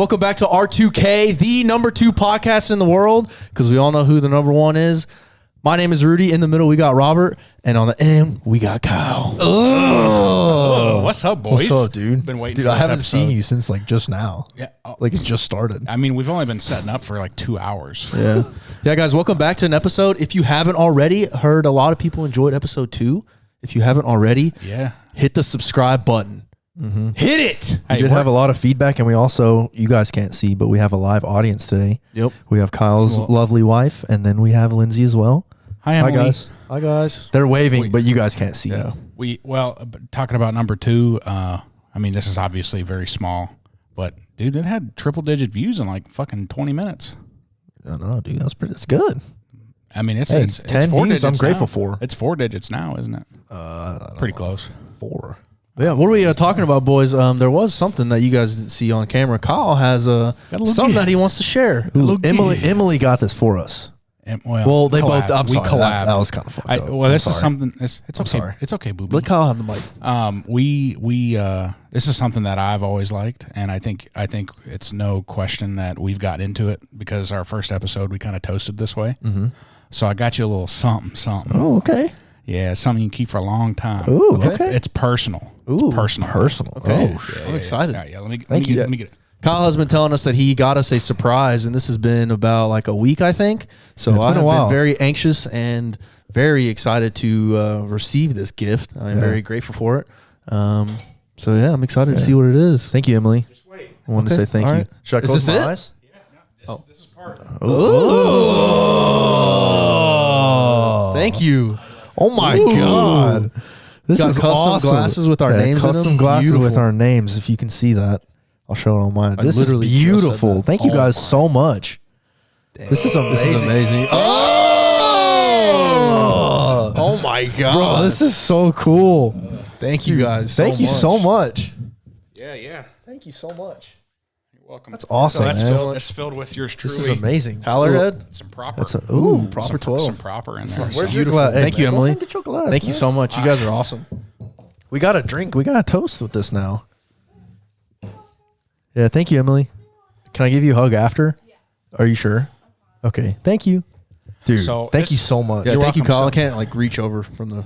Welcome back to R2K, the number 2 podcast in the world, because we all know who the number 1 is. My name is Rudy. In the middle, we got Robert. And on the end, we got Kyle. Oh, what's up, boys? What's up, dude? Been waiting dude, for I this haven't episode. seen you since like just now. Yeah. Like it just started. I mean, we've only been setting up for like 2 hours. Yeah. Yeah, guys, welcome back to an episode. If you haven't already heard, a lot of people enjoyed episode 2. If you haven't already, hit the subscribe button. Hit it. We did have a lot of feedback, and we also, you guys can't see, but we have a live audience today. Yep. We have Kyle's lovely wife, and then we have Lindsay as well. Hi, Emily. Hi, guys. Hi, guys. They're waving, but you guys can't see. Yeah. Talking about number 2, I mean, this is obviously very small, but dude, it had triple-digit views in like fucking 20 minutes. I don't know, dude. That's good. I mean, it's 10 it's 4 views. digits I'm grateful now. for. It's 4 digits now, isn't it? Pretty close. 4. Yeah, what are we talking about, boys? There was something that you guys didn't see on camera. Kyle has something that he wants to share. Ooh, Emily got this for us. Well, they both. I'm we sorry. collab. That was kind of fun. This is something. It's okay. Sorry. It's okay, boo. Let Kyle have the mic. This is something that I've always liked, and I think it's no question that we've got into it because our first episode we kind of toasted this way. Mm-hmm. So I got you a little something. Oh, okay. Yeah, something you can keep for a long time. Ooh, okay. It's personal. Ooh, personal. Okay. I'm excited. Yeah, let me get it. Kyle has been telling us that he got us a surprise, and this has been about like a week, I think. So It's been I've a while. been very anxious and very excited to receive this gift. I'm very grateful for it. So yeah, I'm excited to see what it is. Thank you, Emily. Just wait. I wanted to say thank All you. right. Should I Is close this my it? eyes? Yeah, no, this is part of it. Oh. Thank you. Oh my God. This Got is custom awesome. glasses with our names in them. Custom glasses with Beautiful. our names. If you can see that, I'll show it on mine. This is literally just said beautiful. that. Thank you guys so much. This is amazing. This is amazing. Oh my God. Bro, this is so cool. Thank you guys. Thank you so much. Yeah. Thank you so much. You're welcome. That's awesome, that's man. It's filled with yours truly. This is amazing. Hallerhead. Some proper. That's a, ooh, Proper 12. Some proper in there. Where's so. your glass? Thank you, man, Emily. go get your glass, Thank you man. so much. You guys are awesome. We got a drink. We got a toast with this now. Yeah, thank you, Emily. Can I give you a hug after? Are you sure? Okay. Thank you. Dude, So thank you so much. Yeah, You're thank you, welcome, Kyle. I sir. can't like reach over from the.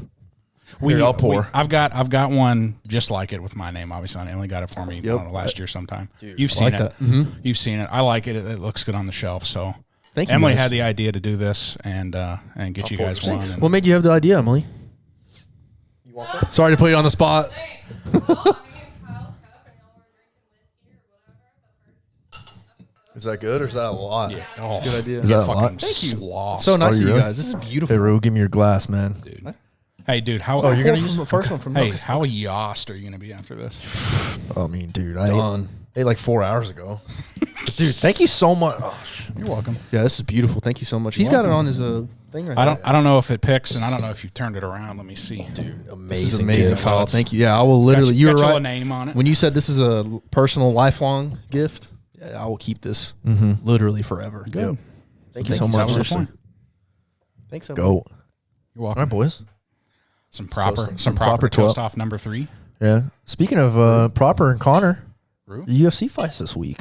I'll pour. I've got one just like it with my name, obviously. Emily got it for me I don't know, last year sometime. You've seen like it. that. Mm-hmm. You've seen it. I like it. It looks good on the shelf. So Thank you, Emily guys. had the idea to do this and get you guys one. And What made you have the idea, Emily? You want some? Sorry to put you on the spot. Is that good or is that a lot? Yeah. That's a good idea. Is that a fucking lot? Thank you. sloth. So nice you of you really? guys. This is Hey, beautiful. Ru, give me your glass, man. dude. Hey, dude, how? Oh, you're gonna use use the first one from Hey, Milk. how yossed are you gonna be after this? I mean, dude, I Done. ate like 4 hours ago. But dude, thank you so much. Oh, You're welcome. Yeah, this is beautiful. Thank you so much. He's got it on his thing right I don't know if it picks, and I don't know if you turned it around. Let me see, dude. amazing. This is amazing, gift. Kyle. Thank you. Yeah, I will literally. You were got your right. name on it. When you said this is a personal, lifelong gift, yeah, I will keep this literally forever. Good. Yep. Thank you so so much. That was the Seriously. point. Thanks, Go. You're All welcome. right, boys. Some proper some proper toast 12. off number 3. Yeah. Speaking of Proper and Connor, Ru? UFC fights this week.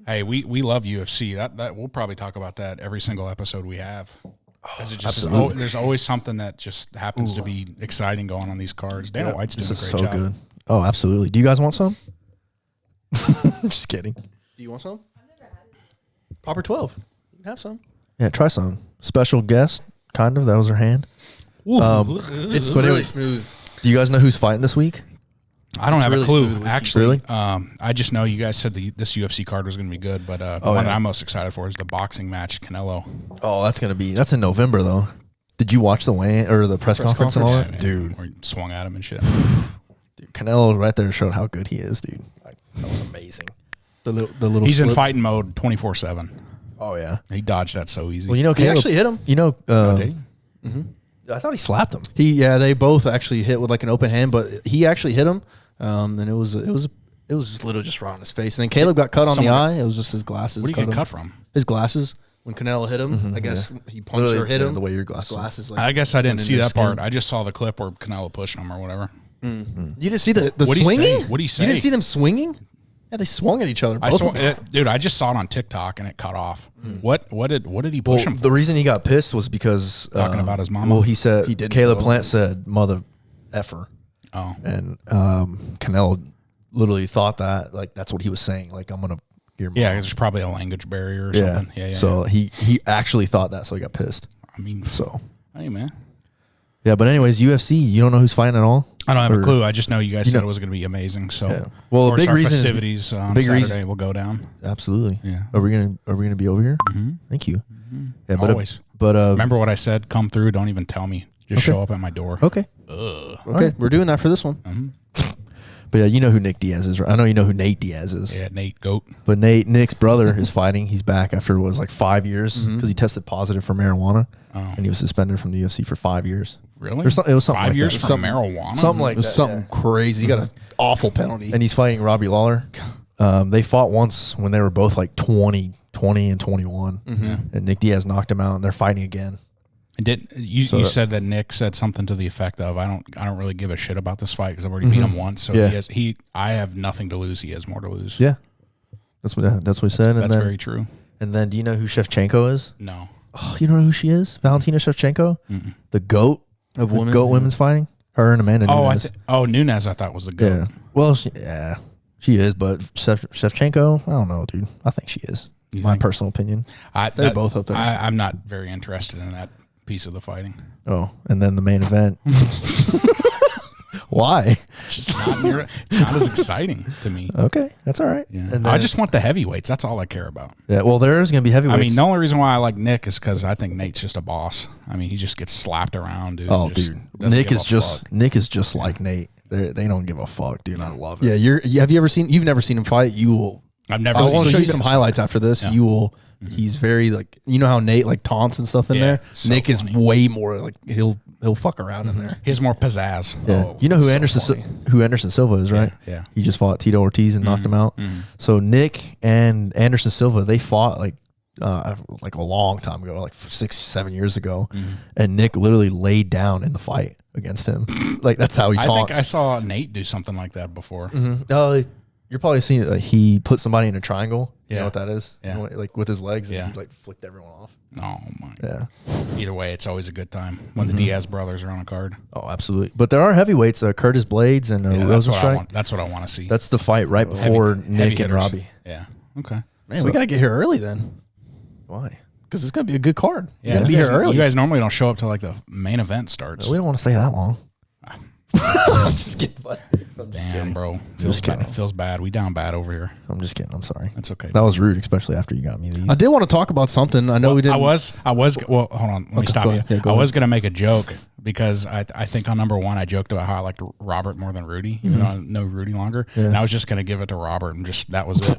Hey, we love UFC. That we'll probably talk about that every single episode we have. Because it just there's always something that just happens to be exciting going on these cards. Dana White's doing This a is great so job. good. Oh, absolutely. Do you guys want some? Just kidding. Do you want some? Proper 12. You can have some. Yeah, try some. Special guest, kind of. That was her hand. It's really smooth. Do you guys know who's fighting this week? I don't have really a clue. smooth whiskey. Actually, Really? I just know you guys said this UFC card was going to be good, but the one that I'm most excited for is the boxing match, Canelo. Oh, that's in November though. Did you watch the weigh or the press conference and all Yeah, that? man. Dude, Where he swung at him and shit. dude, Canelo right there showed how good he is, dude. That was amazing. The little. He's in slip. fighting mode 24/7. Oh yeah. He dodged that so easy. Well, you know, He Caleb, actually hit him. You know, did he? I thought he slapped him. They both actually hit with like an open hand, but he actually hit him, and it was just literally just right on his face. And then Caleb got cut on the eye. It was just his glasses. Where do you get him. cut from? His glasses. When Canelo hit him, I guess he punched Literally, or hit yeah, him. the way your his glasses- like, I guess I didn't went see into that his skin. part. I just saw the clip where Canelo pushed him or whatever. You didn't see the What'd he swinging? say? What'd he You say? didn't see them swinging? Yeah, they swung at each other. Dude, I just saw it on TikTok and it cut off. What did he push him for? The reason he got pissed was because talking about his mama. Well, he said Caleb Plant said mother effer. Oh, and Canelo literally thought that like that's what he was saying. Like I'm gonna your mom. Yeah, there's probably a language barrier or something. Yeah. So he actually thought that, so he got pissed. I mean, so hey man. Yeah, but anyways, UFC. You don't know who's fighting at all? I don't have a clue. I just know you guys said it was going to be amazing. So, well, a big reason festivities on Saturday will go down. Absolutely. Yeah. Are we gonna be over here? Mm-hmm. Thank you. Mm-hmm. Yeah, always. But remember what I said? Come through. Don't even tell me. Just show up at my door. Okay. Okay, right. We're doing that for this one. Mm-hmm. But yeah, you know who Nick Diaz is, right? I know you know who Nate Diaz is. Yeah, Nate Goat. But Nick's brother is fighting. He's back after what was like 5 years because he tested positive for marijuana, and he was suspended from the UFC for 5 years. Really? It was something 5 like years that. for marijuana? Something like it was that. Something crazy. He got an awful penalty. And he's fighting Robbie Lawler. They fought once when they were both like 20 and 21. And Nick Diaz knocked him out, and they're fighting again. And you said that Nick said something to the effect of, I don't really give a shit about this fight because I've already beat him once. So I have nothing to lose. He has more to lose. Yeah. That's what he said. That's very true. And then do you know who Shevchenko is? No. Oh, you don't know who she is? Valentina Shevchenko? Mm-mm. The GOAT of women. GOAT women's fighting? Her and Amanda Nunes. Nunes I thought was the GOAT. Yeah. Well, she is, but Shevchenko, I don't know, dude. I think she is. My personal opinion. They're both up there. I'm not very interested in that piece of the fighting. Oh, and then the main event. Why? It's not as exciting to me. Okay, that's all right. Yeah. And then, I just want the heavyweights. That's all I care about. Yeah, well, there's going to be heavyweights. I mean, the only reason why I like Nick is because I think Nate's just a boss. I mean, he just gets slapped around, dude. Oh, dude. Nick is just like Nate. They don't give a fuck, dude. I love it. Yeah, have you ever seen? You've never seen him fight. You will. I've never. I want to show you some highlights after this. Yeah. You will. He's very like, you know how Nate like taunts and stuff in there. So Nick is way more like he'll fuck around in there. He has more pizzazz. Yeah. Oh, you know who Anderson Silva is, right? Yeah. He just fought Tito Ortiz and knocked him out. So Nick and Anderson Silva, they fought like a long time ago, like 6-7 years ago, and Nick literally laid down in the fight against him. Like that's how he taunts. I think I saw Nate do something like that before. Oh, you're probably seeing it. Like he put somebody in a triangle. You know what that is? Yeah. You know, like with his legs, and he like flicked everyone off. Oh my. Yeah. Either way, it's always a good time when the Diaz brothers are on a card. Oh, absolutely. But there are heavyweights, Curtis Blades and Rosenstrike. That's what I want to see. That's the fight right before Nick and Robbie. Yeah. Okay. Man, we gotta get here early then. Why? Because it's gonna be a good card. Yeah, you gotta be here early. You guys normally don't show up till like the main event starts. We don't want to stay that long. I'm just kidding. Damn, bro. Feels bad. We down bad over here. I'm just kidding. I'm sorry. That's okay. That was rude, especially after you got me these. I did want to talk about something. I know we didn't. I was. Well, hold on. Let me stop you. Yeah, I was gonna make a joke because I think on number one I joked about how I liked Robert more than Rudy, even though I know Rudy longer. Yeah. And I was just gonna give it to Robert, and that was it.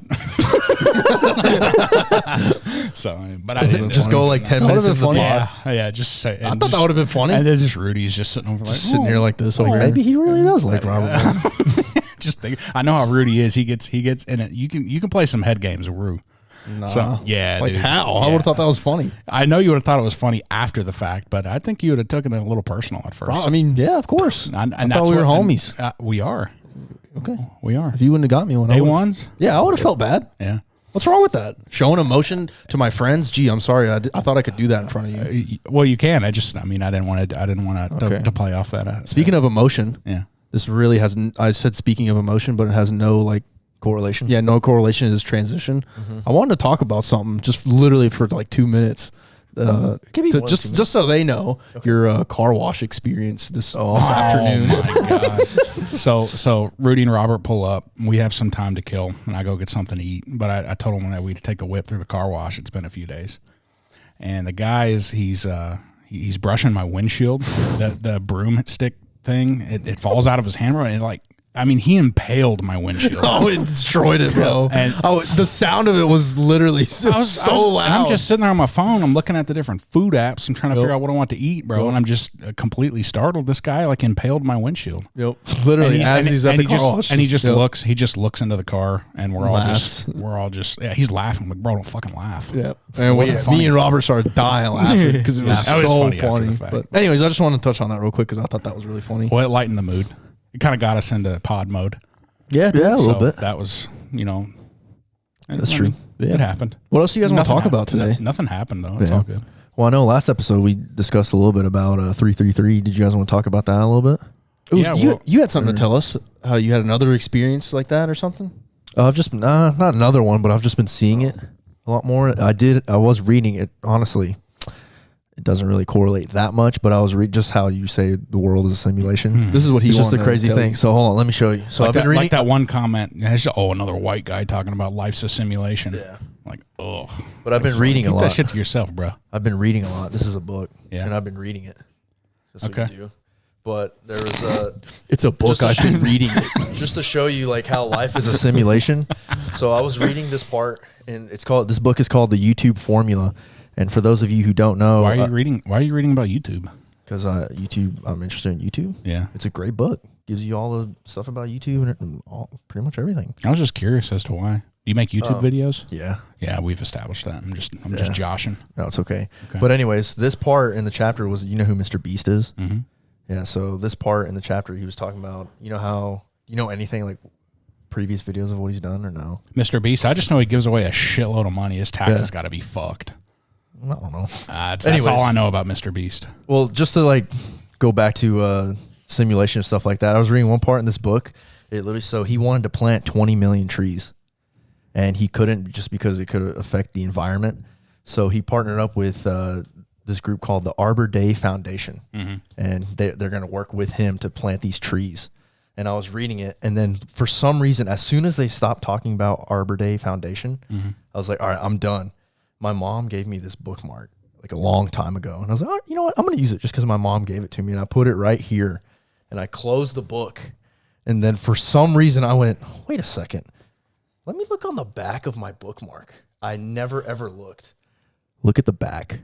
So, but I didn't just go like 10 minutes of the funny. Yeah. Just say. I thought that would have been funny. And then just Rudy's just sitting over like sitting here like this. Over here. Maybe he really does like Robert. Just think. I know how Rudy is. He gets in it. You can play some head games with Rue. Nah. So, yeah, like dude. how? I would have thought that was funny. I know you would have thought it was funny after the fact, but I think you would have taken it a little personal at first. I mean, yeah, of course. And I thought we were homies. We are. Okay, we are. If you wouldn't have got me one, A1s? Yeah, I would have felt bad. Yeah. What's wrong with that? Showing emotion to my friends? Gee, I'm sorry. I thought I could do that in front of you. Well, you can. I didn't want to play off that. Speaking of emotion, yeah. This really has. I said speaking of emotion, but it has no like correlation. Yeah, no correlation. Is transition. I wanted to talk about something just literally for like 2 minutes. Just so they know your car wash experience this afternoon. Oh my god! So Rudy and Robert pull up. We have some time to kill, and I go get something to eat. But I told them that we'd take the whip through the car wash. It's been a few days, and the guy he's brushing my windshield. The broomstick thing it falls out of his hand, and he impaled my windshield. Oh, it destroyed it, bro. And the sound of it was literally so loud. I'm just sitting there on my phone. I'm looking at the different food apps. I'm trying to figure out what I want to eat, bro. And I'm just completely startled. This guy impaled my windshield. Yep. Literally, he's at the car wash. And he just looks into the car, and we're all just he's laughing. I'm like, bro, don't fucking laugh. Yeah. And me and Robert started dying laughing because it was so funny. But anyways, I just wanted to touch on that real quick because I thought that was really funny. Well, it lightened the mood. It kind of got us into pod mode. Yeah, a little bit. That was you know. That's true. Yeah. It happened. What else do you guys want to talk about today? Nothing happened, though. It's all good. Well, I know last episode we discussed a little bit about 333. Did you guys want to talk about that a little bit? Ooh, yeah, you had something to tell us. How you had another experience like that or something? I've just been, not another one, but I've just been seeing it a lot more. I was reading it. Honestly, it doesn't really correlate that much, but I was reading just how you say the world is a simulation. This is what it's just a crazy thing. So hold on, let me show you. So like I've been reading like that one comment. Another white guy talking about life's a simulation. Yeah. Like, oh. But I've been reading a lot. Keep that shit to yourself, bro. I've been reading a lot. This is a book. Yeah. And I've been reading it. That's what okay. you do. But there was a... It's a book. I've been reading it. Just to show you like how life is a simulation. So I was reading this part, and this book is called The YouTube Formula. And for those of you who don't know... Why are you reading about YouTube? Because YouTube, I'm interested in YouTube. Yeah. It's a great book. Gives you all the stuff about YouTube and pretty much everything. I was just curious as to why. Do you make YouTube videos? Yeah. Yeah, we've established that. I'm just joshing. No, it's okay. But anyways, this part in the chapter was, you know who Mr. Beast is? Mm-hmm. Yeah, so this part in the chapter, he was talking about, anything like previous videos of what he's done or no? Mr. Beast, I just know he gives away a shitload of money. His taxes got to be fucked. I don't know. That's all I know about Mr. Beast. Well, just to go back to simulation and stuff like that, I was reading one part in this book. It literally, so he wanted to plant 20 million trees. And he couldn't just because it could affect the environment. So he partnered up with this group called the Arbor Day Foundation. Mm-hmm. And they're going to work with him to plant these trees. And I was reading it. And then for some reason, as soon as they stopped talking about Arbor Day Foundation, I was like, all right, I'm done. My mom gave me this bookmark like a long time ago. And I was like, oh, you know what? I'm going to use it just because my mom gave it to me. And I put it right here. And I closed the book. And then for some reason, I went, wait a second. Let me look on the back of my bookmark. I never, ever looked. Look at the back.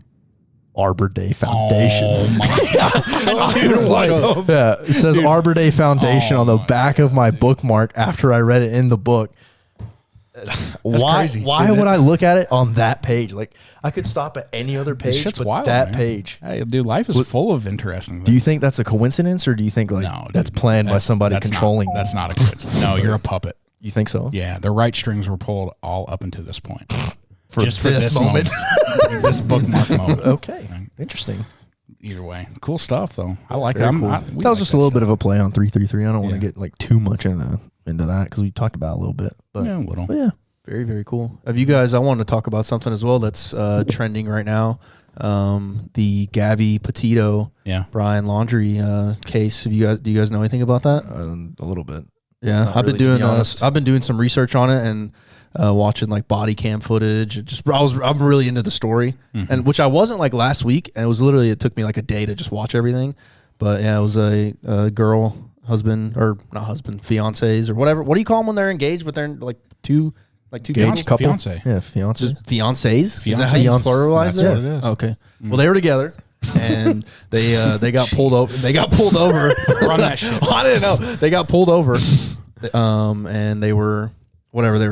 Arbor Day Foundation. Oh, my God. Yeah, it says Arbor Day Foundation on the back of my bookmark after I read it in the book. Crazy, why would I look at it on that page? Like, I could stop at any other page, but wild, that man. Page. Hey, dude, life is full of interesting things. Do you think that's a coincidence, or do you think that's planned by somebody controlling? That's not a coincidence. No, you're a puppet. You think so? Yeah, the right strings were pulled all up until this point. For this moment. This bookmark moment. Okay. Interesting. Either way. Cool stuff, though. I like it. Cool. That was just a little bit of a play on 333. I don't want to get too much into that because we talked about it a little bit. But, yeah, a little. But yeah. Very, very cool. Have you guys, I wanted to talk about something as well that's trending right now. The Gabby Petito, Brian Laundrie case. Do you guys know anything about that? A little bit. Yeah, I've been doing some research on it and watching like body cam footage. I'm really into the story, and which I wasn't like last week. And it took me like a day to just watch everything. But yeah, it was a girl, husband or not husband, fiancés or whatever. What do you call them when they're engaged? But they're like two engaged couple. Fiance. Yeah, fiancés. Fiancés. Is that how you pluralize it? What it is. Okay. Well, they were together. And they got pulled over. They got pulled over. Run that shit. I didn't know. They got pulled over. And they were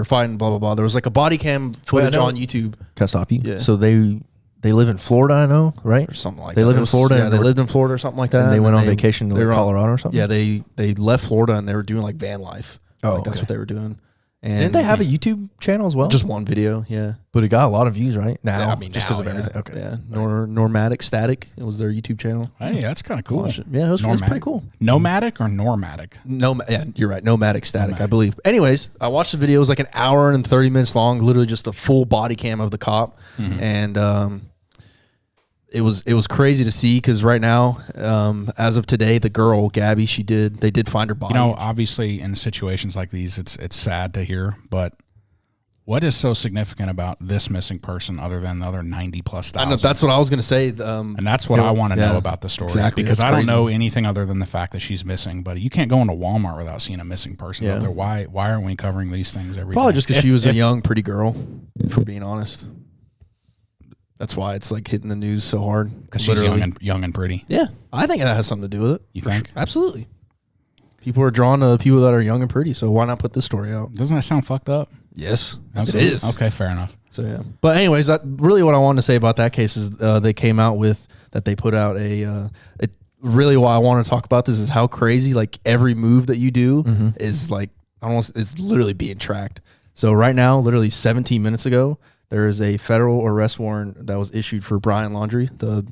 fighting. Blah blah blah. There was like a body cam footage on YouTube. Can I stop you? Yeah. So they live in Florida, I know, right? Or something like they that. live in Florida. Yeah, they lived in Florida or something like that. And they went on vacation to Colorado or something. Yeah, they left Florida and they were doing like van life. Oh, that's what they were doing. And didn't they have a YouTube channel as well? Just one video, yeah. But it got a lot of views, right? Now, I mean, just because of everything. Okay. Yeah, Normatic Static. It was their YouTube channel. Hey, that's kind of cool. Yeah, it was pretty cool. Nomadic or Normatic? Yeah, you're right. Nomadic Static, I believe. Anyways, I watched the video. It was like an hour and 30 minutes long, literally just a full body cam of the cop. And it was crazy to see because right now, as of today, the girl Gabby, they did find her body. You know, obviously in situations like these, it's sad to hear, but what is so significant about this missing person other than the other 90,000+? I know, that's what I was going to say. And that's what I want to know about the story. Exactly, because I don't know anything other than the fact that she's missing. But you can't go into Walmart without seeing a missing person out there. Why aren't we covering these things every Probably day? just because she was a young, pretty girl, if we're being honest. That's why it's like hitting the news so hard. Because she's young and pretty. Yeah, I think that has something to do with it. You think? Sure. Absolutely. People are drawn to people that are young and pretty, so why not put this story out? Doesn't that sound fucked up? Yes, it is. Okay, fair enough. So yeah, but anyways, really what I wanted to say about that case is they came out with that they put out really why I want to talk about this is how crazy like every move that you do is like almost it's literally being tracked. So right now, literally 17 minutes ago, there is a federal arrest warrant that was issued for Brian Laundrie, the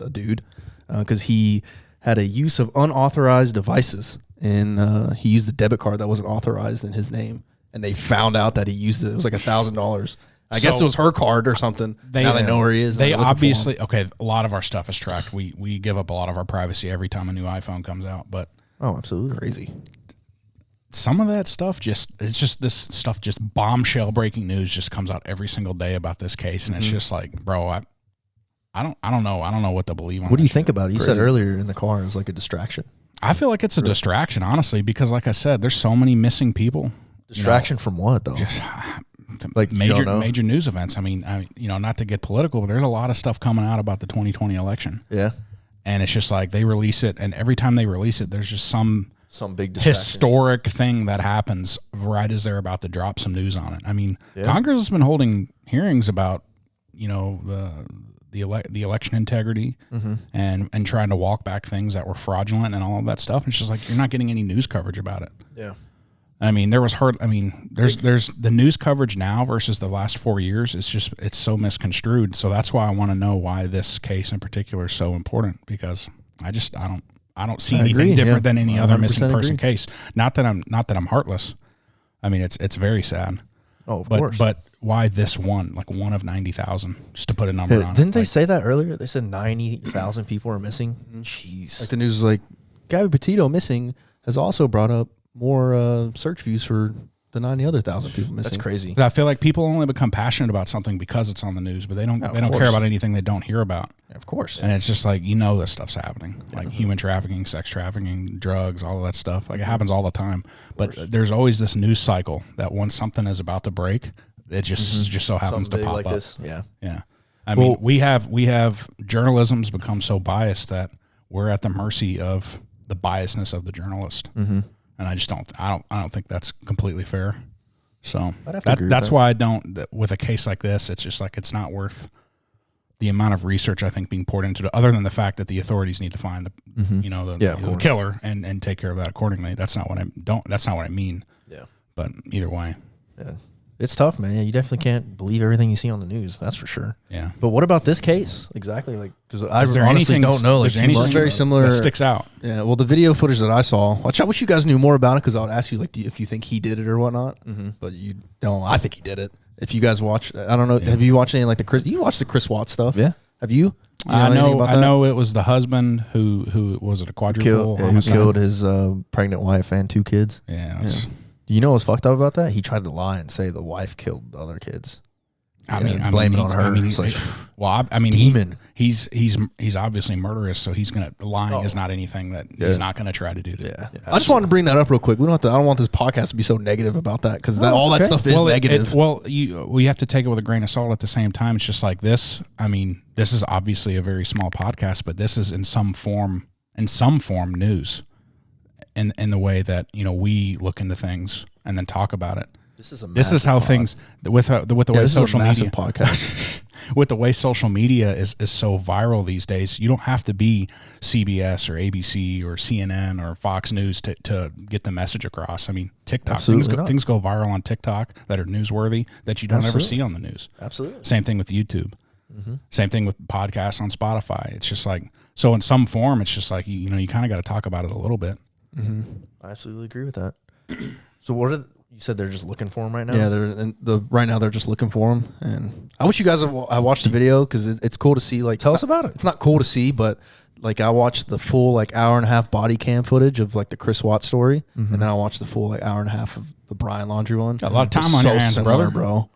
dude, because he had a use of unauthorized devices, and he used a debit card that wasn't authorized in his name, and they found out that he used it. It was like $1,000. I guess it was her card or something. Now they know where he is. They obviously, a lot of our stuff is tracked. We give up a lot of our privacy every time a new iPhone comes out, but absolutely crazy. Some of that stuff this stuff bombshell breaking news just comes out every single day about this case, and it's just like, bro, I don't know what to believe on. What do you think about it? You said earlier in the car it was like a distraction. I feel like it's a distraction, honestly, because like I said, there's so many missing people. Distraction from what though? Just like major news events. I mean, not to get political, but there's a lot of stuff coming out about the 2020 election. Yeah. And it's just like they release it, and every time they release it, there's just some big distraction. Historic thing that happens right as they're about to drop some news on it. I mean, Congress has been holding hearings about, the election integrity and trying to walk back things that were fraudulent and all of that stuff. And it's just like, you're not getting any news coverage about it. Yeah. I mean, there's the news coverage now versus the last 4 years. It's so misconstrued. So that's why I want to know why this case in particular is so important, because I don't see anything different than any other missing person case. Not that I'm heartless. I mean, it's very sad. Oh, of course. But why this one? Like one of 90,000, just to put a number on it. Didn't they say that earlier? They said 90,000 people are missing. Jeez. Like the news is like, Gabby Petito missing has also brought up more search views for the 90 other thousand people missing. That's crazy. I feel like people only become passionate about something because it's on the news, but they don't care about anything they don't hear about. Of course. And it's just like, this stuff's happening. Like human trafficking, sex trafficking, drugs, all of that stuff. Like it happens all the time. But there's always this news cycle that once something is about to break, it just so happens something to pop like up. This. Yeah. Yeah. I mean, we have journalism's become so biased that we're at the mercy of the biasness of the journalist. Mm-hmm. And I just don't think that's completely fair. So that's why I don't, with a case like this, it's just like, it's not worth the amount of research I think being poured into it, other than the fact that the authorities need to find the killer and take care of that accordingly. That's not what I mean. Yeah. But either way. Yeah. It's tough, man. You definitely can't believe everything you see on the news. That's for sure. Yeah. But what about this case exactly? Like, because I honestly don't know. Like, it's very similar. That sticks out. Yeah. Well, the video footage that I saw, I wish you guys knew more about it, because I would ask you if you think he did it or whatnot. Mm-hmm. But you don't. I think he did it. If you guys watch, I don't know. Yeah. Have you watched any you watched the Chris Watts stuff? Yeah. Have you? I know it was the husband who was it a quadruple who killed his pregnant wife and 2 kids. Yeah. You know what's fucked up about that? He tried to lie and say the wife killed the other kids. Blame it on her. Demon. He's obviously murderous, so lying is not anything that he's not gonna try to do. I just wanted to bring that up real quick. I don't want this podcast to be so negative about that, because all that stuff is negative. We have to take it with a grain of salt at the same time. It's just like this. I mean, this is obviously a very small podcast, but this is in some form news. In the way that we look into things and then talk about it. This is how things with the way social media podcast with the way social media is so viral these days. You don't have to be CBS or ABC or CNN or Fox News to get the message across. I mean, TikTok things go viral on TikTok that are newsworthy that you don't ever see on the news. Absolutely. Same thing with YouTube. Mm-hmm. Same thing with podcasts on Spotify. It's just like, so in some form, it's just like you kind of got to talk about it a little bit. Mm-hmm. I absolutely agree with that. So you said they're just looking for him right now? Yeah, right now they're just looking for him, and I wish you guys I watched the video, because it's cool to see. Like, tell us about it. It's not cool to see, but like I watched the full hour and a half body cam footage of the Chris Watts story, and then I watched the full hour and a half of the Brian Laundrie one. Got a lot of time on your hands, brother, bro.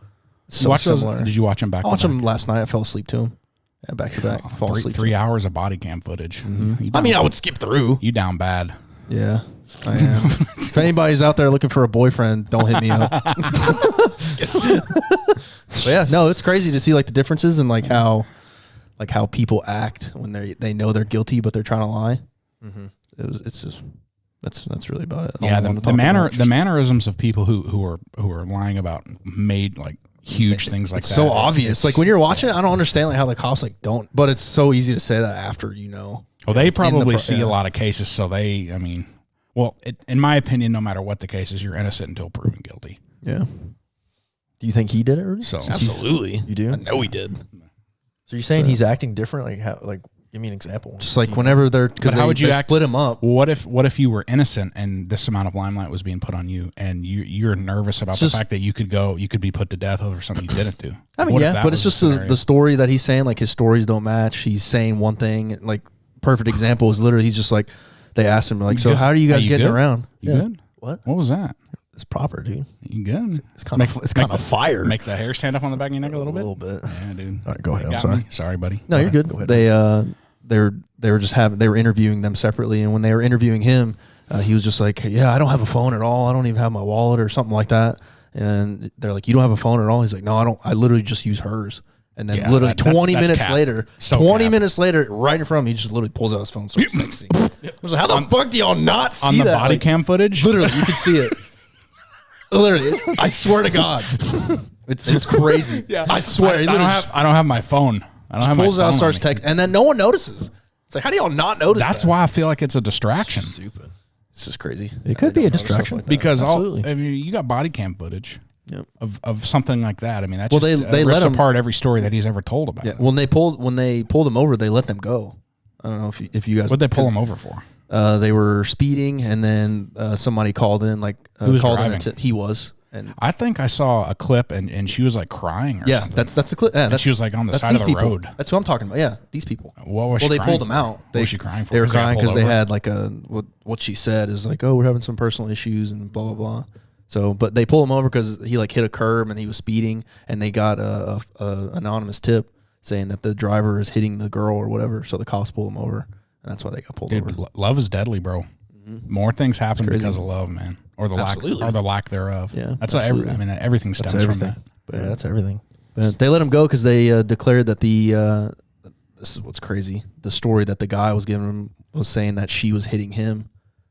So similar. Did you watch him back? I watched him last night. I fell asleep to him. Yeah, back to back. Fall asleep. 3 hours of body cam footage. Mm-hmm. I would skip through. You down bad. Yeah, I am. If anybody's out there looking for a boyfriend, don't hit me up. But yeah, no, it's crazy to see the differences in how people act when they know they're guilty but they're trying to lie. Mm-hmm. It's just that's really about it. Yeah, the mannerisms of people who are lying about huge things it's that. So obvious. When you're watching it, I don't understand how the cops don't. But it's so easy to say that after Well, they probably see a lot of cases, so in my opinion, no matter what the case is, you're innocent until proven guilty. Yeah. Do you think he did it, Rudy? So Absolutely. You do? I know he did. So you're saying he's acting different? Like how? Like give me an example. Just like whenever they're because how would you they act? split him up. What if you were innocent and this amount of limelight was being put on you, and you're nervous about the fact that you could be put to death over something you didn't do? I mean, yeah, but it's just the story that he's saying. Like his stories don't match. He's saying one thing. Like perfect example is literally he's just like they asked him like, so how are you guys getting around? You good? What was that? It's proper, dude. You good? It's kind of fire. Make the hair stand up on the back of your neck a little bit. A little bit. Yeah, dude. All right, go ahead. I'm Got sorry. me. Sorry, buddy. No, you're good. Go ahead. They were interviewing them separately, and when they were interviewing him, he was just like, yeah, I don't have a phone at all. I don't even have my wallet or something like that. And they're like, you don't have a phone at all? He's like, no, I don't. I literally just use hers. And then literally 20 minutes later, right in front of me, he just literally pulls out his phone and starts texting. I was like, how the fuck do y'all not see that? On the body cam footage? Literally, you can see it. Literally, I swear to God. It's crazy. Yeah. I swear. I don't have my phone. I don't have my phone. Pulls it out, starts texting, and then no one notices. It's like, how do y'all not notice That's that? why I feel like it's a distraction. Stupid. This is crazy. It could be a distraction Because you got body cam footage of something like that. I mean, that's they rips let him apart every story that he's ever told about. Yeah. When they pulled him over, they let them go. I don't know if you guys. What'd they pull him over for? They were speeding, and then somebody called in. Like who was called driving? in. He was. And I think I saw a clip, and she was like crying. Or something. that's the clip. Yeah, she was like on the side of the road. That's what I'm talking about. Yeah, these people. What was she they crying pulled them for? out. What was she crying for? They were crying because they over? had like what she said is like, oh, we're having some personal issues and blah blah blah. So, but they pulled him over because he like hit a curb and he was speeding, and they got a anonymous tip saying that the driver is hitting the girl or whatever. So the cops pulled him over, and that's why they got pulled over. Love is deadly, bro. Mm-hmm. More things happen because of love, man, or the lack thereof. Yeah, that's everything stems from that. But yeah, that's everything. But they let him go because they declared that this is what's crazy. The story that the guy was giving him was saying that she was hitting him,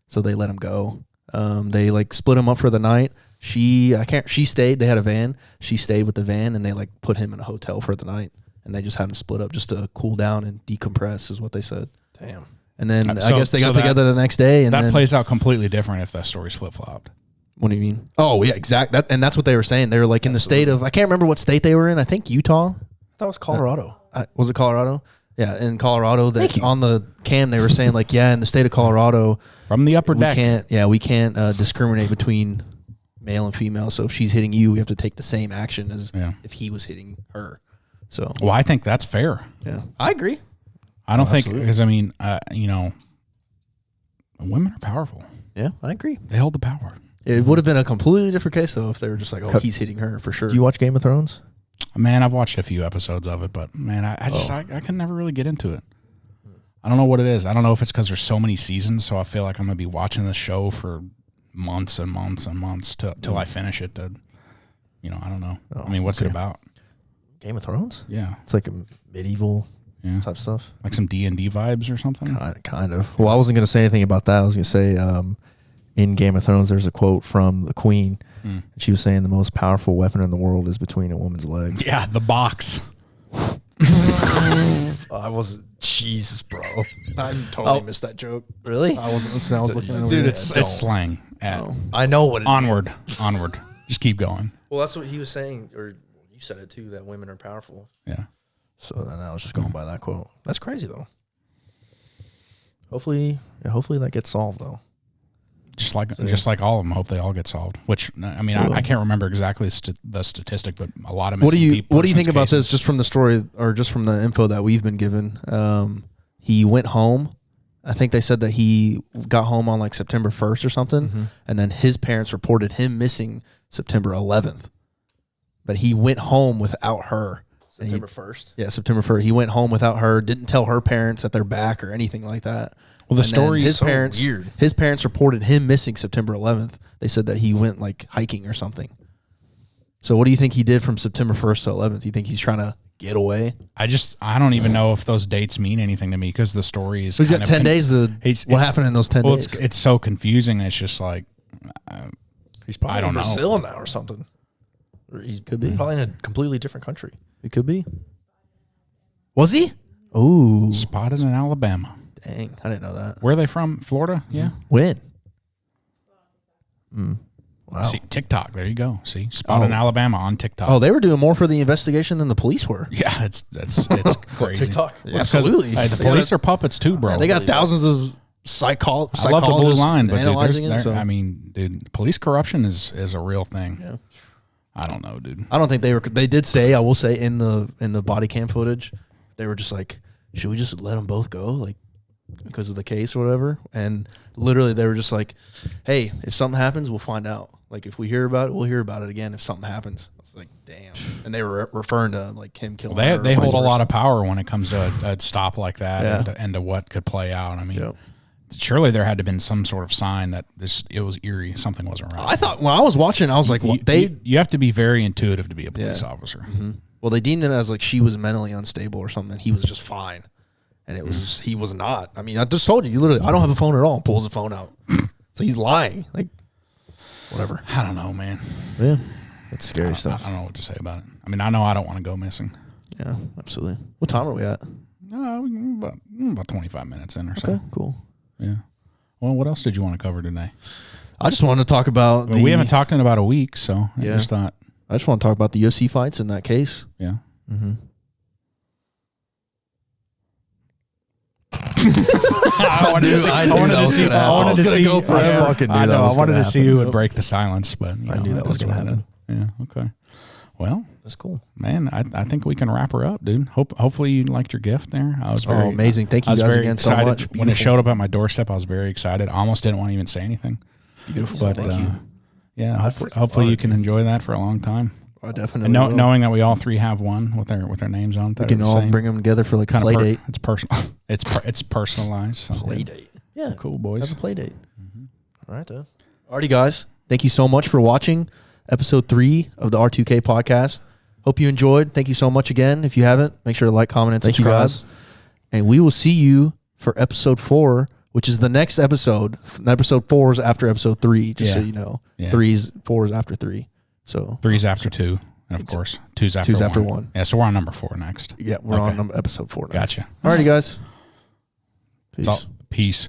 so they let him go. They like split him up for the night. She stayed. They had a van. She stayed with the van, and they like put him in a hotel for the night, and they just had him split up just to cool down and decompress, is what they said. Damn. And then I guess they got together the next day, and that plays out completely different if that story's flip flopped. What do you mean? Oh yeah, exactly. That's what they were saying. They were like in the state of, I can't remember what state they were in. I think Utah. That was Colorado. Was it Colorado? Yeah, in Colorado. On the cam, they were saying like, yeah, in the state of Colorado, from the upper deck, we can't discriminate between male and female. So if she's hitting you, we have to take the same action as if he was hitting her. So, well, I think that's fair. Yeah, I agree. I don't think, because I mean, women are powerful. Yeah, I agree. They hold the power. It would have been a completely different case though if they were just like, oh, he's hitting her for sure. Do you watch Game of Thrones? Man, I've watched a few episodes of it, but man, I can never really get into it. I don't know what it is. I don't know if it's because there's so many seasons, so I feel like I'm gonna be watching the show for months and months and months till I finish it. I don't know. I mean, what's it about? Game of Thrones? Yeah, it's like a medieval type stuff, like some D&D vibes or something. Kind of. Well, I wasn't gonna say anything about that. I was gonna say, in Game of Thrones, there's a quote from the Queen. She was saying the most powerful weapon in the world is between a woman's legs. Yeah, the box. I wasn't. Jesus, bro. I totally missed that joke. Really? I wasn't listening. I was looking at it. Dude, it's slang. I know what it Onward. is. Onward. Just keep going. Well, that's what he was saying, or you said it too, that women are powerful. Yeah. So then I was just going by that quote. That's crazy, though. Hopefully that gets solved, though. Just like all of them, hope they all get solved. Which, I mean, I can't remember exactly the statistic, but a lot of missing people. What do you think about this? Just from the story, or just from the info that we've been given, he went home. I think they said that he got home on like September 1st or something, and then his parents reported him missing September 11th. But he went home without her. September 1st? Yeah, September 1st. He went home without her. Didn't tell her parents that they're back or anything like that. Well, the story is so weird. His parents reported him missing September 11th. They said that he went like hiking or something. So what do you think he did from September 1st to 11th? You think he's trying to get away? I don't even know if those dates mean anything to me, because the story is. He's got 10 days. What happened in those 10 days? It's so confusing. It's just like he's probably in Brazil now or something. Or could be probably in a completely different country. It could be. Was he? Ooh, spotted in Alabama. Dang, I didn't know that. Where are they from? Florida? Yeah. When? Wow. See, TikTok. There you go. See, spot in Alabama on TikTok. Oh, they were doing more for the investigation than the police were. Yeah, it's crazy. TikTok? Yeah, absolutely. The police are puppets too, bro. They got thousands of psychologists. I love the blue line, but dude, so. I mean, dude, police corruption is a real thing. Yeah. I don't know, dude. I don't think they were. They did say, I will say, in the body cam footage, they were just like, should we just let them both go, like, because of the case or whatever? And literally, they were just like, hey, if something happens, we'll find out. Like, if we hear about it, we'll hear about it again. If something happens, I was like, damn. And they were referring to like him killing. Well, they hold a lot of power when it comes to a stop like that, and to what could play out. I mean, surely there had to have been some sort of sign that it was eerie. Something wasn't right. I thought when I was watching, I was like, well, you have to be very intuitive to be a police officer. Mm-hmm. Well, they deemed it as like she was mentally unstable or something. He was just fine, and it was just, he was not. I mean, I just told you, literally, I don't have a phone at all. Pulls the phone out, so he's lying. Like, whatever. I don't know, man. Yeah, that's scary stuff. I don't know what to say about it. I mean, I know I don't want to go missing. Yeah, absolutely. What time are we at? About 25 minutes in or so. Okay, cool. Yeah. Well, what else did you want to cover today? I just wanted to talk about. We haven't talked in about a week, so I just thought. I just want to talk about the UFC fights in that case. Yeah. Mm-hmm. I wanted to see who would break the silence, but I knew that was going to happen. Yeah. Okay. Well, that's cool, man. I think we can wrap her up, dude. Hopefully you liked your gift there. I was very amazing. Thank you guys again so much. When it showed up at my doorstep, I was very excited. I almost didn't want to even say anything. Beautiful. But thank you. Yeah, hopefully you can enjoy that for a long time. I definitely. And knowing that we all three have one with their names on it, we can all bring them together for like a play date. It's personal. It's personalized. So. Play date. Yeah, cool, boys. Have a play date. Mm-hmm. All right, then. Alrighty, guys. Thank you so much for watching episode 3 of the R2K podcast. Hope you enjoyed. Thank you so much again. If you haven't, make sure to like, comment, and subscribe. Thank you, guys. And we will see you for episode 4, which is the next episode. Episode 4 is after episode 3, just so you know. 4 is after 3. So 3's after 2. And of course, 2's after 1. Yeah, so we're on number 4 next. Yeah, we're on episode 4 next. Gotcha. Alrighty, guys. Peace. Peace.